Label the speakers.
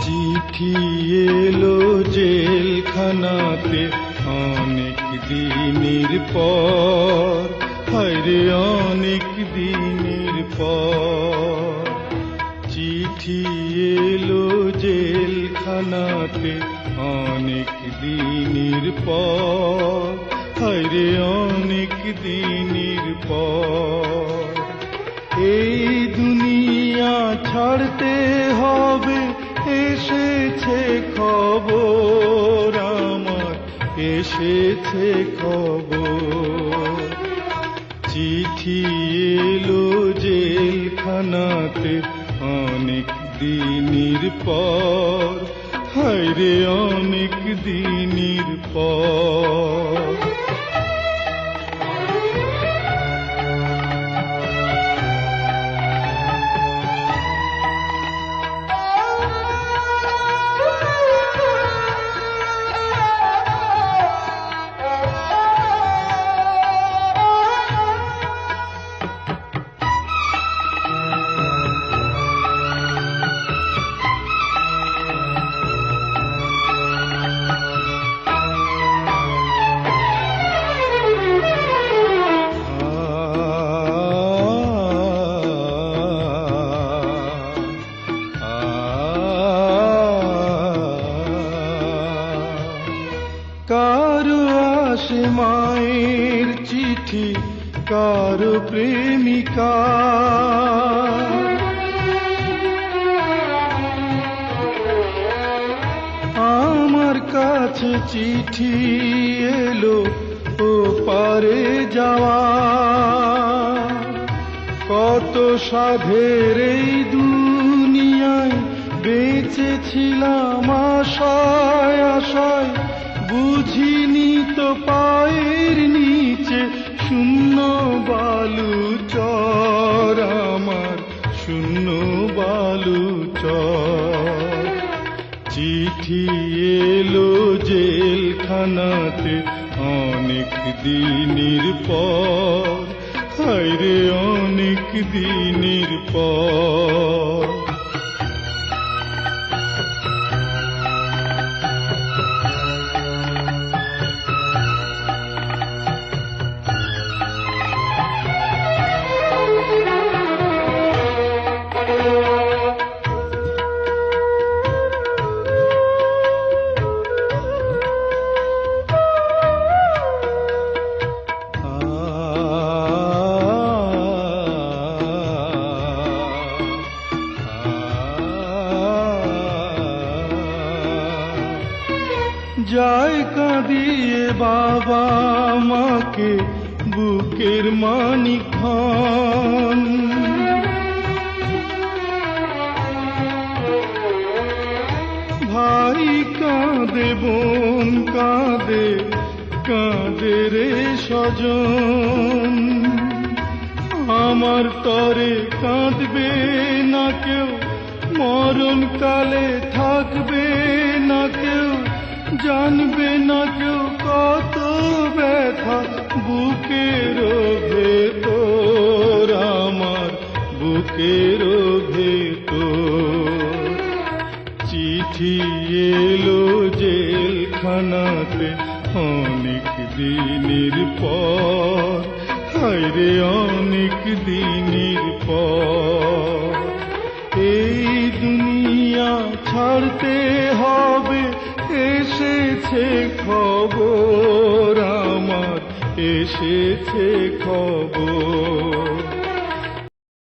Speaker 1: চিঠি এলো জেলখানাতে অনেক দিনের পর, হায়রে অনেক দিনের পর। চিঠি এলো জেলখানাতে অনেক দিনের পর, হায়রে অনেক দিনের পর। এই দুনিয়া ছাড়তে হবে, এসেছে খবর আমার, এসেছে খবর। চিঠি এলো জেলখানাতে অনেক দিনের পর, হায়রে অনেক দিনের পর। কারো আসে মায়ের চিঠি, কারো প্রেমিকা, আমার কাছে চিঠি এলো ও পারে যাওয়া। কত সাধের এই দুনিয়ায় বেঁচেছিলাম আশায় আশায়, বুঝিনি তো পায়ের নিচে শূন্য বালু চর আমার, শূন্য বালু চর। চিঠি এলো জেলখানাতে অনেক দিনের পর, হায়রে অনেক দিনের পর। যায় কাঁদিয়ে বাবা মাকে বুকের মানিকখান, ভাই কাঁদে বোন কাঁদে, কাঁদে রে স্বজন। আমার তরে কাঁদবে না কেউ, মরণকালে থাকবে না কেউ, জানবে না কেউ কত ব্যথা বুকের ভেতর আমার, বুকের ভেতর। চিঠি এলো জেলখানাতে অনেক দিনের পর, হায়রে অনেক দিনের পর। এই দুনিয়া ছাড়তে হবে, এসেছে খবর আমার, এসেছে খবর।